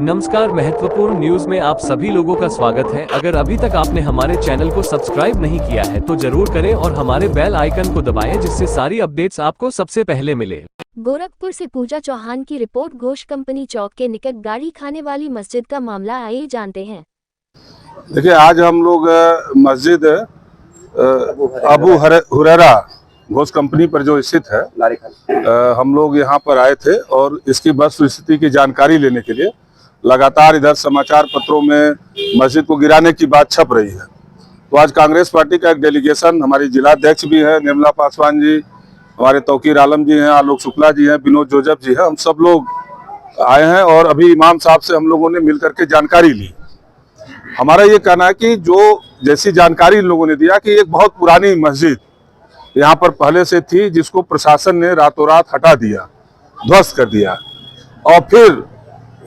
नमस्कार, महत्वपूर्ण न्यूज में आप सभी लोगों का स्वागत है। अगर अभी तक आपने हमारे चैनल को सब्सक्राइब नहीं किया है तो जरूर करें और हमारे बेल आइकन को दबाएं, जिससे सारी अपडेट्स आपको सबसे पहले मिले। गोरखपुर से पूजा चौहान की रिपोर्ट। घोष कंपनी चौक के निकट गाड़ी खाने वाली मस्जिद का मामला, आइए जानते हैं। देखिए, आज हम लोग मस्जिद अबू हुरैरा घोष कंपनी पर जो स्थित है, हम लोग यहाँ पर आए थे और इसकी वस्तुस्थिति की जानकारी लेने के लिए लगातार इधर समाचार पत्रों में मस्जिद को गिराने की बात छप रही है। तो आज कांग्रेस पार्टी का एक डेलीगेशन, हमारी जिलाध्यक्ष भी है निर्मला पासवान जी, हमारे तौकीर आलम जी हैं, आलोक शुक्ला जी हैं, विनोद जोजफ जी हैं, हम सब लोग आए हैं और अभी इमाम साहब से हम लोगों ने मिलकर के जानकारी ली। हमारा ये कहना है कि जो जैसी जानकारी इन लोगों ने दिया कि एक बहुत पुरानी मस्जिद यहाँ पर पहले से थी, जिसको प्रशासन ने रातों रात हटा दिया, ध्वस्त कर दिया, और फिर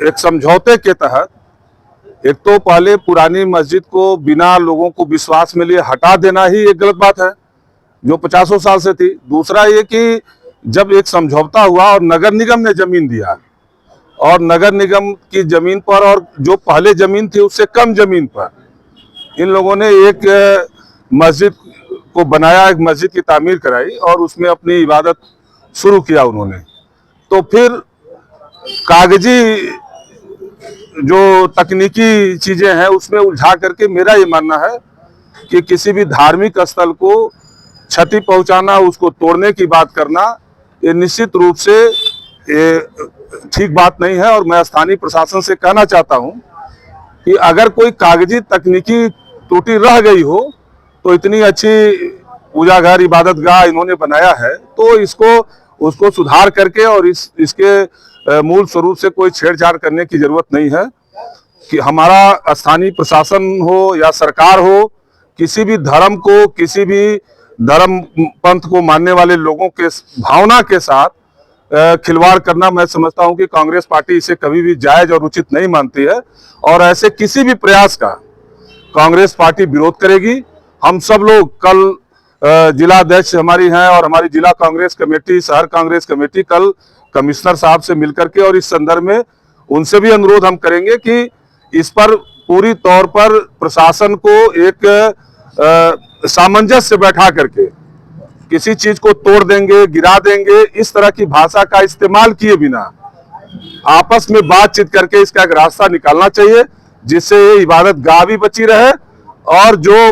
एक समझौते के तहत एक तो पहले पुरानी मस्जिद को बिना लोगों को विश्वास में लिए हटा देना ही एक गलत बात है जो 50 साल से थी। दूसरा ये कि जब एक समझौता हुआ और नगर निगम ने जमीन दिया और नगर निगम की जमीन पर और जो पहले जमीन थी उससे कम जमीन पर इन लोगों ने एक मस्जिद को बनाया, एक मस्जिद की तामीर कराई और उसमें अपनी इबादत शुरू किया उन्होंने। तो फिर कागजी जो तकनीकी चीजें हैं उसमें उलझा करके मेरा ये मानना है कि किसी भी धार्मिक स्थल को क्षति पहुंचाना, उसको तोड़ने की बात करना, ये निश्चित रूप से ये ठीक बात नहीं है। और मैं स्थानीय प्रशासन से कहना चाहता हूं कि अगर कोई कागजी तकनीकी त्रुटि रह गई हो तो इतनी अच्छी पूजा घर, इबादत गाह इन्होंने बनाया है तो उसको सुधार करके और इसके मूल स्वरूप से कोई छेड़छाड़ करने की जरूरत नहीं है। कि हमारा स्थानीय प्रशासन हो या सरकार हो, किसी भी धर्म को, किसी भी धर्म पंथ को मानने वाले लोगों के भावना के साथ खिलवाड़ करना, मैं समझता हूं कि कांग्रेस पार्टी इसे कभी भी जायज और उचित नहीं मानती है और ऐसे किसी भी प्रयास का कांग्रेस पार्टी विरोध करेगी। हम सब लोग कल जिला अध्यक्ष हमारी हैं और हमारी जिला कांग्रेस कमेटी, शहर कांग्रेस कमेटी कल कमिश्नर साहब से मिलकर के और इस संदर्भ में उनसे भी अनुरोध हम करेंगे कि इस पर पूरी तौर पर प्रशासन को एक सामंजस्य से बैठा करके किसी चीज को तोड़ देंगे, गिरा देंगे, इस तरह की भाषा का इस्तेमाल किए बिना आपस में बातचीत करके इसका एक रास्ता निकालना चाहिए, जिससे ये इबादत गाह भी बची रहे और जो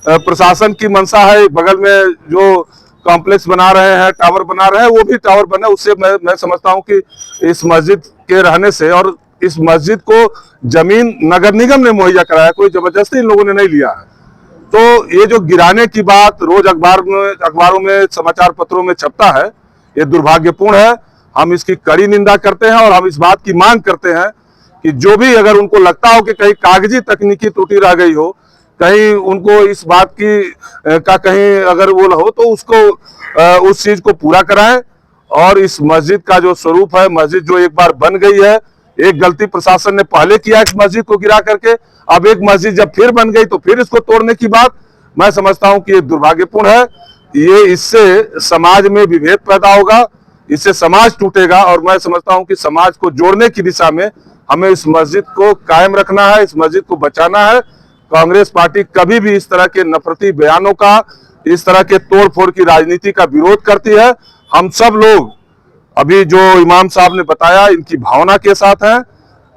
प्रशासन की मंशा है, बगल में जो कॉम्प्लेक्स बना रहे हैं, टावर बना रहे हैं, वो भी टावर बने। उससे मैं समझता हूं कि इस मस्जिद के रहने से, और इस मस्जिद को जमीन नगर निगम ने मुहैया कराया, कोई जबरदस्ती इन लोगों ने नहीं लिया है। तो ये जो गिराने की बात रोज अखबारों में समाचार पत्रों में छपता है, ये दुर्भाग्यपूर्ण है। हम इसकी कड़ी निंदा करते हैं और हम इस बात की मांग करते हैं कि जो भी अगर उनको लगता हो कि कहीं कागजी तकनीकी त्रुटि रह गई हो, कहीं उनको इस बात की का कहीं अगर वो हो तो उसको उस चीज को पूरा कराएं। और इस मस्जिद का जो स्वरूप है, मस्जिद जो एक बार बन गई है, एक गलती प्रशासन ने पहले किया इस मस्जिद को गिरा करके, अब एक मस्जिद जब फिर बन गई तो फिर इसको तोड़ने की बात, मैं समझता हूं कि ये दुर्भाग्यपूर्ण है। ये इससे समाज में विभेद पैदा होगा, इससे समाज टूटेगा और मैं समझता हूं कि समाज को जोड़ने की दिशा में हमें इस मस्जिद को कायम रखना है, इस मस्जिद को बचाना है। कांग्रेस पार्टी कभी भी इस तरह के नफरती बयानों का, इस तरह के तोड़फोड़ की राजनीति का विरोध करती है। हम सब लोग अभी जो इमाम साहब ने बताया, इनकी भावना के साथ हैं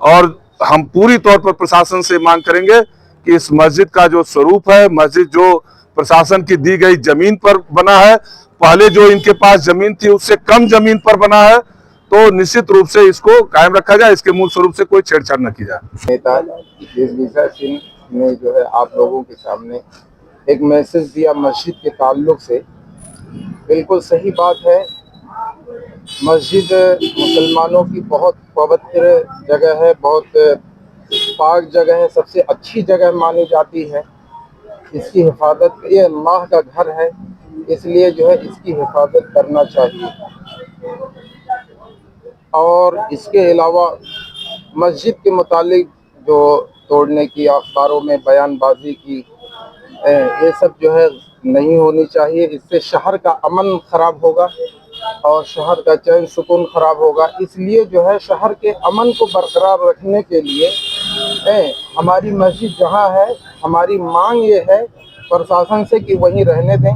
और हम पूरी तौर पर प्रशासन से मांग करेंगे कि इस मस्जिद का जो स्वरूप है, मस्जिद जो प्रशासन की दी गई जमीन पर बना है, पहले जो इनके पास जमीन थी उससे कम जमीन पर बना है, तो निश्चित रूप से इसको कायम रखा जाए, इसके मूल स्वरूप से कोई छेड़छाड़ न की जाए। नेता दिग्विजय सिंह ने जो है आप लोगों के सामने एक मैसेज दिया मस्जिद के ताल्लुक से, बिल्कुल सही बात है। मस्जिद मुसलमानों की बहुत पवित्र जगह है, बहुत पाक जगह है, सबसे अच्छी जगह मानी जाती है। इसकी हिफाजत, ये अल्लाह का घर है, इसलिए जो है इसकी हिफाजत करना चाहिए। और इसके अलावा मस्जिद के मुतालिक जो तोड़ने की, अखबारों में बयानबाजी की, ये सब जो है नहीं होनी चाहिए। इससे शहर का अमन खराब होगा और शहर का चैन सुकून खराब होगा। इसलिए जो है शहर के अमन को बरकरार रखने के लिए हमारी मस्जिद जहाँ है, हमारी मांग ये है प्रशासन से कि वहीं रहने दें।